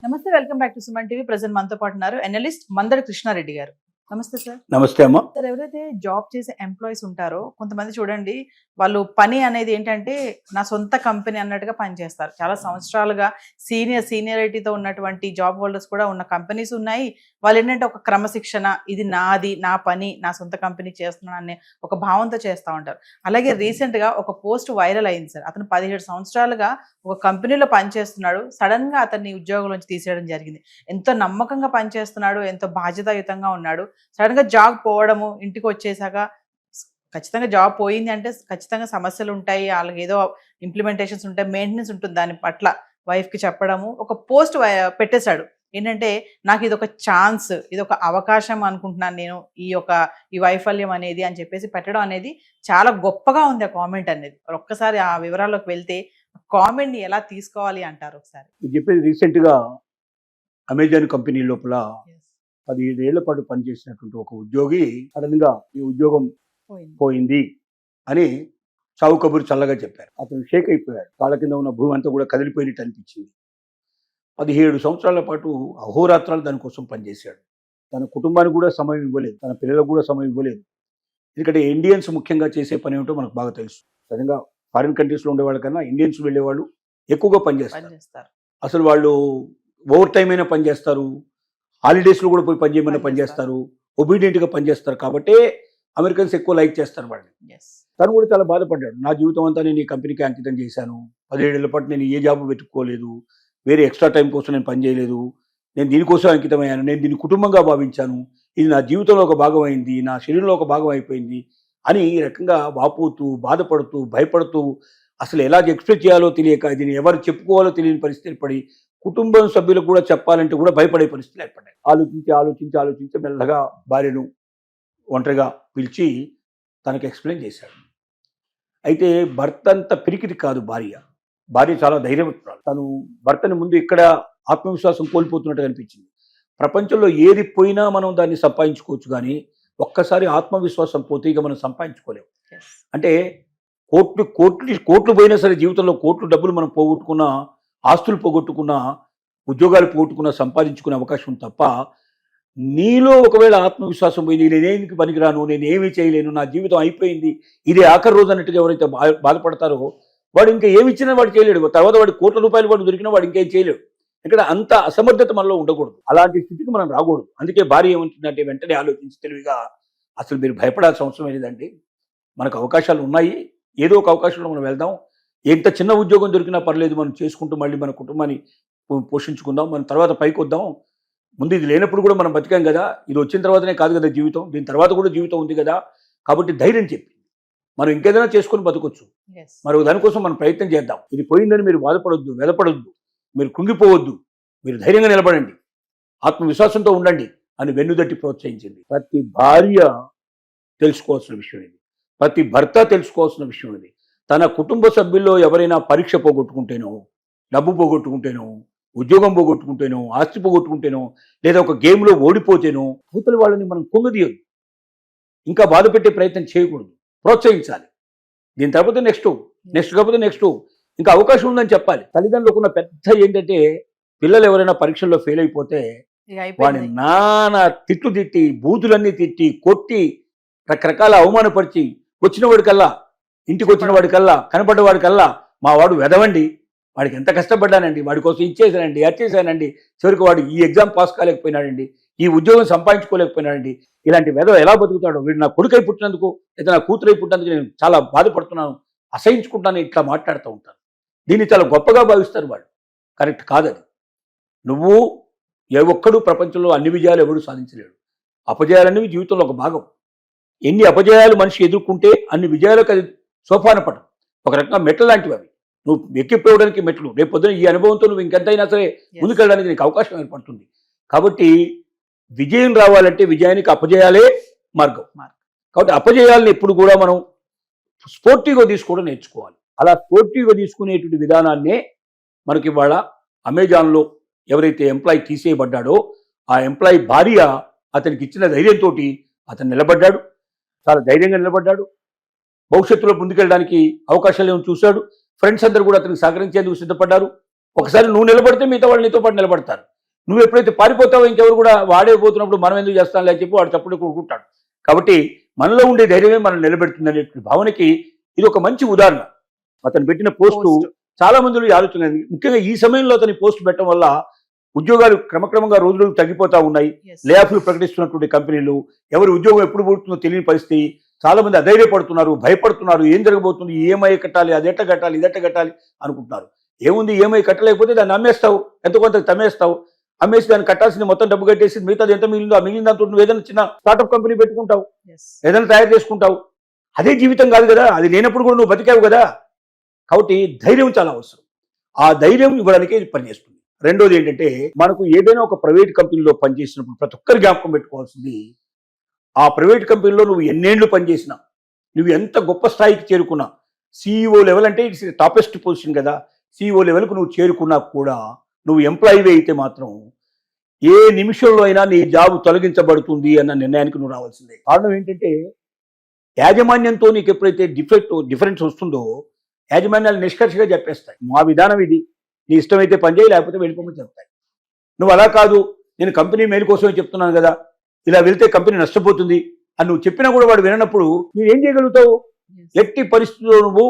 నమస్తే, welcome back to Suman TV. Present మనతో పాటు ఉన్నారు ఎనలిస్ట్ మందడి కృష్ణారెడ్డి గారు. నమస్తే సార్. నమస్తే అమ్మ. సార్, ఎవరైతే జాబ్ చేసే ఎంప్లాయీస్ ఉంటారో కొంతమంది చూడండి, వాళ్ళు పని అనేది ఏంటంటే నా సొంత కంపెనీ అన్నట్టుగా పనిచేస్తారు. చాలా సంవత్సరాలుగా సీనియారిటీతో ఉన్నటువంటి జాబ్ హోల్డర్స్ కూడా ఉన్న కంపెనీస్ ఉన్నాయి. వాళ్ళు ఏంటంటే ఒక క్రమశిక్షణ, ఇది నాది, నా పని, నా సొంత కంపెనీ చేస్తున్నాను అనే ఒక భావంతో చేస్తూ ఉంటారు. అలాగే రీసెంట్గా ఒక పోస్ట్ వైరల్ అయింది సార్. అతను 17 సంవత్సరాలుగా ఒక కంపెనీలో పనిచేస్తున్నాడు. సడన్ గా అతన్ని ఉద్యోగం నుంచి తీసేయడం జరిగింది. ఎంతో నమ్మకంగా పనిచేస్తున్నాడు, ఎంతో బాధ్యతాయుతంగా ఉన్నాడు. సడన్ గా జాబ్ పోవడము, ఇంటికి వచ్చేసాక ఖచ్చితంగా జాబ్ పోయింది అంటే ఖచ్చితంగా సమస్యలు ఉంటాయి, వాళ్ళకి ఏదో ఇంప్లిమెంటేషన్స్ ఉంటాయి, మెయింటెనెన్స్ ఉంటుంది. దాని పట్ల వైఫ్కి చెప్పడము, ఒక పోస్ట్ పెట్టేశాడు. ఏంటంటే నాకు ఇది ఒక ఛాన్స్, ఇది ఒక అవకాశం అనుకుంటున్నాను నేను, ఈ వైఫల్యం అనేది అని చెప్పేసి పెట్టడం అనేది చాలా గొప్పగా ఉంది ఆ కామెంట్ అనేది. ఒక్కసారి ఆ వివరాల్లోకి వెళ్తే కామెంట్ ని ఎలా తీసుకోవాలి అంటారు ఒకసారి? చెప్పేది రీసెంట్ గా అమెజాన్ కంపెనీ లోపల 17 ఏళ్ల పాటు పనిచేసినటువంటి ఒక ఉద్యోగి సడన్ గా ఈ ఉద్యోగం పోయింది అని చావు కబురు చల్లగా చెప్పారు. అతను షేక్ అయిపోయాడు. కాళ్ళ కింద ఉన్న భూమి అంతా కూడా కదిలిపోయినట్టు అనిపించింది. 17 సంవత్సరాల పాటు అహోరాత్రాలు దానికోసం పనిచేశాడు. తన కుటుంబానికి కూడా సమయం ఇవ్వలేదు, తన పిల్లలకు కూడా సమయం ఇవ్వలేదు. ఎందుకంటే ఇండియన్స్ ముఖ్యంగా చేసే పని ఏమిటో మనకు బాగా తెలుసు. సడన్గా ఫారిన్ కంట్రీస్లో ఉండే వాళ్ళకన్నా ఇండియన్స్ వెళ్ళేవాళ్ళు ఎక్కువగా పనిచేస్తారు. అసలు వాళ్ళు ఓవర్ టైం అయినా పనిచేస్తారు, హాలిడేస్లో కూడా పోయి పనిచేయమని పనిచేస్తారు, ఒబీడియంట్గా పనిచేస్తారు. కాబట్టి అమెరికన్స్ ఎక్కువ లైక్ చేస్తారు వాళ్ళని. తను కూడా చాలా బాధపడ్డాడు. నా జీవితం అంతా నేను ఈ కంపెనీకి అంకితం చేశాను, 17 ఏళ్ల పాటు నేను ఏ జాబ్ వెతుక్కోలేదు, వేరే ఎక్స్ట్రా టైం కోసం నేను పనిచేయలేదు, నేను దీనికోసం అంకితమయ్యాను, నేను దీన్ని కుటుంబంగా భావించాను, ఇది నా జీవితంలో ఒక భాగం అయింది, నా శరీరంలో ఒక భాగం అయిపోయింది అని ఈ రకంగా వాపోతూ, బాధపడుతూ, భయపడుతూ, అసలు ఎలా ఎక్స్ప్రెస్ చేయాలో తెలియక, దీన్ని ఎవరు చెప్పుకోవాలో తెలియని పరిస్థితి ఏర్పడి, కుటుంబం సభ్యులకు కూడా చెప్పాలంటే కూడా భయపడే పరిస్థితులు ఏర్పడ్డాయి. ఆలోచించి మెల్లగా భార్యను ఒంటరిగా పిలిచి తనకు ఎక్స్ప్లెయిన్ చేశాడు. అయితే భర్త అంత పిరికిది కాదు భార్య చాలా ధైర్యవంతురాలు. తను భర్తని ముందు ఇక్కడ ఆత్మవిశ్వాసం కోల్పోతున్నట్టు అనిపించింది. ప్రపంచంలో ఏది పోయినా మనం దాన్ని సంపాదించుకోవచ్చు, కానీ ఒక్కసారి ఆత్మవిశ్వాసం పోతే ఇక మనం సంపాదించుకోలేము. అంటే కోట్లు పోయినా సరే జీవితంలో కోట్లు డబ్బులు మనం పోగొట్టుకున్న, ఆస్తులు పోగొట్టుకున్న, ఉద్యోగాలు పోగొట్టుకున్న, సంపాదించుకునే అవకాశం తప్ప నీలో ఒకవేళ ఆత్మవిశ్వాసం పోయి నేనేమికి పనికిరాను, నేను ఏమీ చేయలేను, నా జీవితం అయిపోయింది, ఇదే ఆఖరి రోజు అన్నట్టుగా ఎవరైతే బాధపడతారో వాడు ఇంకా ఏమి ఇచ్చినా వాడు చేయలేడు. తర్వాత వాడి కోట్ల రూపాయలు వాడు దొరికినా వాడు ఇంకేం చేయలేడు. ఇక్కడ అంత అసమర్థత మనలో ఉండకూడదు, అలాంటి స్థితికి మనం రాకూడదు. అందుకే భార్య ఏమంటుందంటే వెంటనే ఆలోచించి తెలివిగా, అసలు మీరు భయపడాల్సిన అవసరం లేదండి, మనకు అవకాశాలు ఉన్నాయి, ఏదో ఒక అవకాశంలో మనం వెళ్దాం, ఎంత చిన్న ఉద్యోగం దొరికినా పర్లేదు, మనం చేసుకుంటూ మళ్ళీ మన కుటుంబాన్ని పోషించుకుందాం, మనం తర్వాత పైకి వద్దాం, ముందు ఇది లేనప్పుడు కూడా మనం బతికాం కదా, ఇది వచ్చిన తర్వాతనే కాదు కదా జీవితం, దీని తర్వాత కూడా జీవితం ఉంది కదా, కాబట్టి ధైర్యం చెప్పి మనం ఇంకేదైనా చేసుకొని బతకొచ్చు, మరి దానికోసం మనం ప్రయత్నం చేద్దాం, ఇది పోయిందని మీరు బాధపడొద్దు, వెలపడొద్దు, మీరు కుంగిపోవద్దు, మీరు ధైర్యంగా నిలబడండి, ఆత్మవిశ్వాసంతో ఉండండి అని వెన్నుదట్టి ప్రోత్సహించింది. ప్రతి భార్య తెలుసుకోవాల్సిన విషయం ఇది, ప్రతి భర్త తెలుసుకోవాల్సిన విషయం ఇది. తన కుటుంబ సభ్యుల్లో ఎవరైనా పరీక్ష పోగొట్టుకుంటేనో, డబ్బు పోగొట్టుకుంటేనో, ఉద్యోగం పోగొట్టుకుంటేనో, ఆస్తి పోగొట్టుకుంటేనో, లేదా ఒక గేమ్లో ఓడిపోతేనో అవతల వాళ్ళని మనం కుంగదీయొద్దు, ఇంకా బాధ పెట్టే ప్రయత్నం చేయకూడదు, ప్రోత్సహించాలి. దీని తర్వాత నెక్స్ట్ కాకపోతే నెక్స్ట్ ఇంకా అవకాశం ఉందని చెప్పాలి. తల్లిదండ్రులకు ఉన్న పెద్ద ఏంటంటే, పిల్లలు ఎవరైనా పరీక్షల్లో ఫెయిల్ అయిపోతే వాడిని నానా తిట్లు తిట్టి, బూతులన్నీ తిట్టి, కొట్టి, రకరకాల అవమానపరిచి, ఇంటికి వచ్చిన వాడికల్లా, కనపడ్డవాడికల్లా మా వాడు వెదవండి, వాడికి ఎంత కష్టపడ్డానండి, వాడి కోసం ఇచ్చేసానండి, అచ్చేసానండి, చివరికి వాడు ఈ ఎగ్జామ్ పాస్ కాలేకపోయినాడండి, ఈ ఉద్యోగం సంపాదించుకోలేకపోయినాడండి, ఇలాంటి వెదవ ఎలా బతుకుతాడో, వీడు నా కొడుకై పుట్టినందుకు లేదా నా కూతురై పుట్టినందుకు నేను చాలా బాధపడుతున్నాను, అసహించుకుంటాను, ఇట్లా మాట్లాడుతూ ఉంటాను. దీన్ని చాలా గొప్పగా భావిస్తారు వాళ్ళు. కరెక్ట్ కాదది. నువ్వు ఏ ఒక్కడూ ప్రపంచంలో అన్ని విజయాలు ఎవడు సాధించలేడు. అపజయాలనేవి జీవితంలో ఒక భాగం. ఎన్ని అపజయాలు మనిషి ఎదుర్కొంటే అన్ని విజయాలకు అది సోపాన పటం, ఒక రకంగా మెట్ల లాంటివి అవి. నువ్వు ఎక్కిపోవడానికి మెట్లు. రేపు పొద్దున ఈ అనుభవంతో నువ్వు ఇంకెంతైనా సరే ముందుకెళ్ళడానికి నీకు అవకాశం ఏర్పడుతుంది. కాబట్టి విజయం రావాలంటే విజయానికి అపజయాలే మార్గం. కాబట్టి అపజయాలను ఎప్పుడు కూడా మనం స్పోర్టివ్గా తీసుకోవడం నేర్చుకోవాలి. అలా స్పోర్టివ్గా తీసుకునేటువంటి విధానాన్నే మనకి ఇవాళ అమెజాన్లో ఎవరైతే ఎంప్లాయీ తీసేయబడ్డాడో ఆ ఎంప్లాయీ భార్య అతనికి ఇచ్చిన ధైర్యంతో అతను నిలబడ్డాడు, చాలా ధైర్యంగా నిలబడ్డాడు, భవిష్యత్తులో ముందుకెళ్ళడానికి అవకాశాలు ఏమో చూశాడు. ఫ్రెండ్స్ అందరూ కూడా అతనికి సహకరించేందుకు సిద్ధపడ్డారు. ఒకసారి నువ్వు నిలబడితే మిగతా వాళ్ళు నీతో పాటు నిలబడతారు. నువ్వు ఎప్పుడైతే పారిపోతావో ఇంకెవరు కూడా వాడే పోతున్నప్పుడు మనం ఎందుకు చేస్తాం అని చెప్పి వాడు తప్పుడు కూడుకుంటాడు. కాబట్టి మనలో ఉండే ధైర్యమే మనం నిలబెడుతుంది అనేటువంటి భావనకి ఇది ఒక మంచి ఉదాహరణ. అతను పెట్టిన పోస్టు చాలా మందిలో ఈ ఆలోచన ఉంది. ముఖ్యంగా ఈ సమయంలో అతని పోస్ట్ పెట్టడం వల్ల ఉద్యోగాలు క్రమక్రమంగా రోజులు తగ్గిపోతా ఉన్నాయి. లే ఆఫ్లు ప్రకటిస్తున్నటువంటి కంపెనీలు, ఎవరి ఉద్యోగం ఎప్పుడు పుడుతుందో తెలియని పరిస్థితి, చాలా మంది అధైర్యపడుతున్నారు, భయపడుతున్నారు. ఏం జరగబోతుంది, ఈఎంఐ కట్టాలి, అది ఎట్ట కట్టాలి, ఇది ఎట్ట కట్టాలి అనుకుంటున్నారు. ఏముంది, ఈఎంఐ కట్టలేకపోతే దాన్ని అమ్మేస్తావు, ఎంత కొంత తమ్మేస్తావు, అమ్మేసి దాన్ని కట్టాల్సింది మొత్తం డబ్బు కట్టేసి మిగతాది ఎంత మిగిలిందో ఆ మిగిలిన దాంతో నువ్వు ఏదైనా చిన్న స్టార్ట్అప్ కంపెనీ పెట్టుకుంటావు, ఏదైనా తయారు చేసుకుంటావు. అదే జీవితం కాదు కదా, అది లేనప్పుడు కూడా నువ్వు బతికావు కదా. కాబట్టి ధైర్యం చాలా అవసరం. ఆ ధైర్యం ఇవ్వడానికి పనిచేస్తుంది. రెండోది ఏంటంటే, మనకు ఏదైనా ఒక ప్రైవేట్ కంపెనీలో పనిచేసినప్పుడు ప్రతి ఒక్కరు జ్ఞాపకం పెట్టుకోవాల్సింది, ఆ ప్రైవేట్ కంపెనీలో నువ్వు ఎన్నేళ్లు పనిచేసినా, నువ్వు ఎంత గొప్ప స్థాయికి చేరుకున్నా, CEO లెవెల్ అంటే ఇట్స్ టాపెస్ట్ పొజిషన్ కదా, CEO లెవెల్కు నువ్వు చేరుకున్నా కూడా నువ్వు ఎంప్లాయీవే అయితే మాత్రం ఏ నిమిషంలో అయినా నీ జాబ్ తొలగించబడుతుంది అన్న నిర్ణయానికి నువ్వు రావాల్సిందే. కారణం ఏంటంటే, యాజమాన్యంతో నీకు ఎప్పుడైతే డిఫరెన్స్ వస్తుందో యాజమాన్యాలు నిష్కర్షగా చెప్పేస్తాయి, మా విధానం ఇది, నీ ఇష్టమైతే పనిచేయి, లేకపోతే వెళ్ళిపోమని చెప్తాయి. నువ్వు అలా కాదు, నేను కంపెనీ మేలు కోసమే చెప్తున్నాను కదా, ఇలా వెళ్తే కంపెనీ నష్టపోతుంది అని నువ్వు చెప్పినా కూడా వాడు వినప్పుడు నువ్వేం చేయగలుగుతావు? ఎట్టి పరిస్థితుల్లో నువ్వు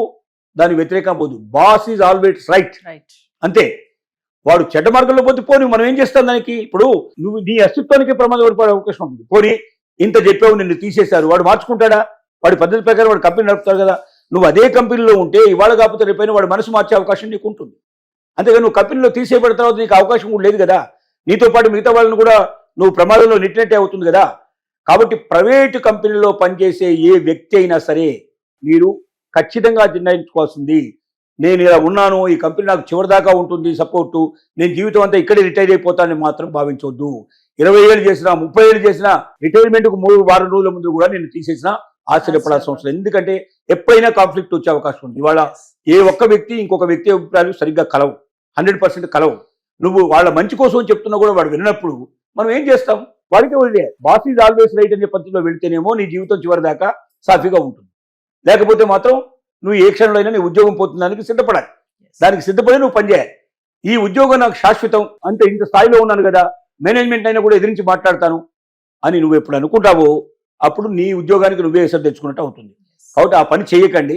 దాని వ్యతిరేకం పోదు. బాస్ ఈజ్ ఆల్వేస్ రైట్, అంతే. వాడు చెడ్డ మార్గంలో పోతే పోనీ మనం ఏం చేస్తాం దానికి? ఇప్పుడు నువ్వు నీ అస్తిత్వానికి ప్రమాదం పడే అవకాశం ఉంటుంది. పోనీ ఇంత చెప్పావు, నిన్ను తీసేశారు, వాడు మార్చుకుంటాడా? వాడి పద్ధతి ప్రకారం వాడు కంపెనీ నడుపుతాడు కదా. నువ్వు అదే కంపెనీలో ఉంటే ఇవాళ కాకపోతే రేపైనా వాడు మనసు మార్చే అవకాశం నీకు ఉంటుంది. అంతేగా నువ్వు కంపెనీలో తీసేయబడిన తర్వాత నీకు అవకాశం కూడా లేదు కదా. నీతో పాటు మిగతా వాళ్ళని కూడా నువ్వు ప్రమాదంలో నెట్టినట్టే అవుతుంది కదా. కాబట్టి ప్రైవేటు కంపెనీలో పనిచేసే ఏ వ్యక్తి అయినా సరే మీరు ఖచ్చితంగా నిర్ణయించుకోవాల్సింది, నేను ఇలా ఉన్నాను, ఈ కంపెనీ నాకు చివరిదాకా ఉంటుంది సపోర్టు, నేను జీవితం అంతా ఇక్కడే రిటైర్ అయిపోతానని మాత్రం భావించవద్దు. 20 ఏళ్ళు చేసినా, 30 ఏళ్ళు చేసినా, రిటైర్మెంట్కు 3 వారం రోజుల ముందు కూడా నేను తీసేసినా ఆశ్చర్యపడాల్సిన అవసరం. ఎందుకంటే ఎప్పుడైనా కాన్ఫ్లిక్ట్ వచ్చే అవకాశం ఉంది. ఇవాళ ఏ ఒక్క వ్యక్తి ఇంకొక వ్యక్తి అభిప్రాయాలు సరిగ్గా కలవు, 100% కలవు. నువ్వు వాళ్ళ మంచి కోసం చెప్తున్నా కూడా వాడు విన్నప్పుడు మనం ఏం చేస్తాం? వాడికే వదిలే. బాస్ ఈజ్ ఆల్వేస్ రైట్ అనే పద్ధతిలో వెళితేనేమో నీ జీవితం చివరి దాకా సాఫీగా ఉంటుంది. లేకపోతే మాత్రం నువ్వు ఏ క్షణంలో అయినా నీ ఉద్యోగం పోతుందానికి సిద్ధపడాలి. దానికి సిద్ధపడి నువ్వు పనిచేయాలి. ఈ ఉద్యోగం నాకు శాశ్వతం, అంతే, ఇంత స్థాయిలో ఉన్నాను కదా, మేనేజ్మెంట్ అయినా కూడా ఎదిరించి మాట్లాడతాను అని నువ్వు ఎప్పుడు అనుకుంటావో అప్పుడు నీ ఉద్యోగానికి నువ్వే ఎసరు తెచ్చుకున్నట్టు అవుతుంది. కాబట్టి ఆ పని చేయకండి.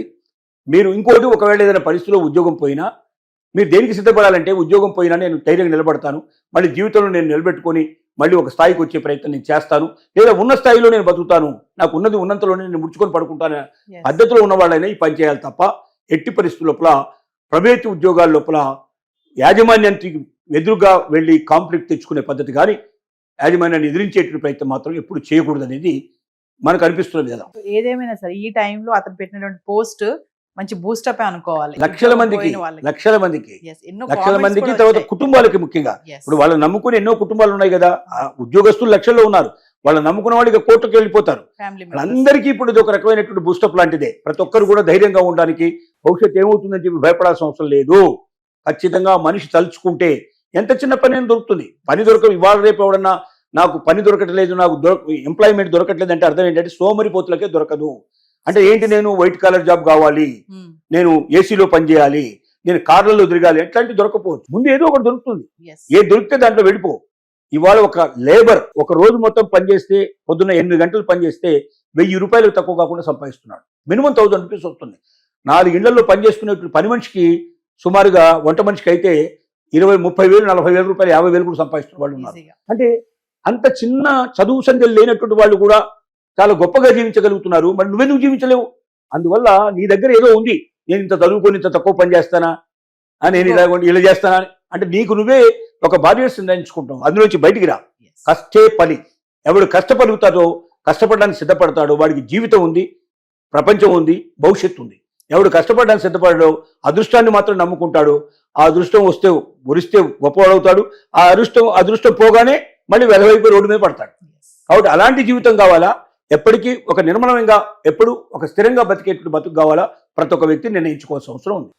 మీరు ఇంకోటి, ఒకవేళ ఏదైనా పరిస్థితిలో ఉద్యోగం పోయినా మీరు దేనికి సిద్ధపడాలంటే, ఉద్యోగం పోయినా నేను ధైర్యంగా నిలబడతాను, మళ్ళీ జీవితంలో నేను నిలబెట్టుకొని మళ్ళీ ఒక స్థాయికి వచ్చే ప్రయత్నం నేను చేస్తాను, లేదా ఉన్న స్థాయిలో నేను బతుకుతాను, నాకు ఉన్నది ఉన్నంతలోనే నేను ముడుచుకొని పడుకుంటాను పద్ధతిలో ఉన్న వాళ్ళైనా ఈ పని చేయాలి తప్ప ఎట్టి పరిస్థితుల లోపల ప్రైవేటు ఉద్యోగాల లోపల యాజమాన్యానికి ఎదురుగా వెళ్ళి కాన్ఫ్లిక్ట్ తెచ్చుకునే పద్ధతి కానీ యాజమాన్యాన్ని ఎదిరించేటువంటి ప్రయత్నం మాత్రం ఎప్పుడు చేయకూడదు అనేది మనకు అనిపిస్తున్నది కదా. ఏదేమైనా సరే ఈ టైంలో అతను పెట్టినటువంటి పోస్ట్ మంచి బూస్టప్ అనుకోవాలి. లక్షల మందికి తర్వాత కుటుంబాలకి ముఖ్యంగా. ఇప్పుడు వాళ్ళని నమ్ముకుని ఎన్నో కుటుంబాలు ఉన్నాయి కదా, ఉద్యోగస్తులు లక్షల్లో ఉన్నారు, వాళ్ళని నమ్ముకున్న వాళ్ళు ఇక కోర్టుకు వెళ్ళిపోతారు. వాళ్ళందరికీ ఇప్పుడు ఇది ఒక రకమైనటువంటి బూస్టప్ లాంటిదే. ప్రతి ఒక్కరు కూడా ధైర్యంగా ఉండడానికి, భవిష్యత్తు ఏమవుతుందని చెప్పి భయపడాల్సిన అవసరం లేదు. ఖచ్చితంగా మనిషి తలుచుకుంటే ఎంత చిన్న పని అయినా దొరుకుతుంది. పని ఇవాళ రేపు ఎవడన్నా నాకు పని దొరకట్లేదు, నాకు ఎంప్లాయ్మెంట్ దొరకట్లేదు అంటే అర్థం ఏంటంటే సోమరిపోతులకే దొరకదు. అంటే ఏంటి, నేను వైట్ కాలర్ జాబ్ కావాలి, నేను ఏసీలో పనిచేయాలి, నేను కార్లలో తిరగాలి, ఎట్లాంటి దొరకపోవచ్చు. ముందు ఏదో ఒకటి దొరుకుతుంది. ఏ దొరికితే దాంట్లో వెళ్ళిపో. ఇవాళ ఒక లేబర్ ఒక రోజు మొత్తం పనిచేస్తే, పొద్దున్న 8 గంటలు పనిచేస్తే 1000 రూపాయలు తక్కువ కాకుండా సంపాదిస్తున్నాడు. మినిమం 1000 రూపీస్ వస్తుంది. 4 ఇళ్లలో పనిచేసుకునే పని మనిషికి సుమారుగా, వంట మనిషికి అయితే 20-30,000, 40,000 రూపాయలు, 50,000 కూడా సంపాదిస్తున్న వాళ్ళు ఉన్నారు. అంటే అంత చిన్న చదువు సంధ్యలు లేనటువంటి వాళ్ళు కూడా చాలా గొప్పగా జీవించగలుగుతున్నారు. మరి నువ్వెందుకు జీవించలేవు? అందువల్ల నీ దగ్గర ఏదో ఉంది, నేను ఇంత చదువుకొని ఇంత తక్కువ పని చేస్తానా, నేను ఇలా చేస్తానా అంటే నీకు నువ్వే ఒక బాధ్యత నిర్ణయించుకుంటావు. అందులోంచి బయటికి రా. కష్టే పని. ఎవడు కష్టపడుతాడో, కష్టపడడానికి సిద్ధపడతాడో వాడికి జీవితం ఉంది, ప్రపంచం ఉంది, భవిష్యత్తు ఉంది. ఎవడు కష్టపడడానికి సిద్ధపడో, అదృష్టాన్ని మాత్రం నమ్ముకుంటాడు, ఆ అదృష్టం వస్తే ఉరిస్తే గొప్పవాడవుతాడు, ఆ అదృష్టం పోగానే మళ్ళీ వెలవైపు రోడ్డు మీద పడతాడు. కాబట్టి అలాంటి జీవితం కావాలా, ఎప్పటికీ ఒక నిర్మలంగా ఎప్పుడు ఒక స్థిరంగా బతికేటువంటి బతుకు కావాలా, ప్రతి ఒక్క వ్యక్తి నిర్ణయించుకోవాల్సిన అవసరం ఉంది.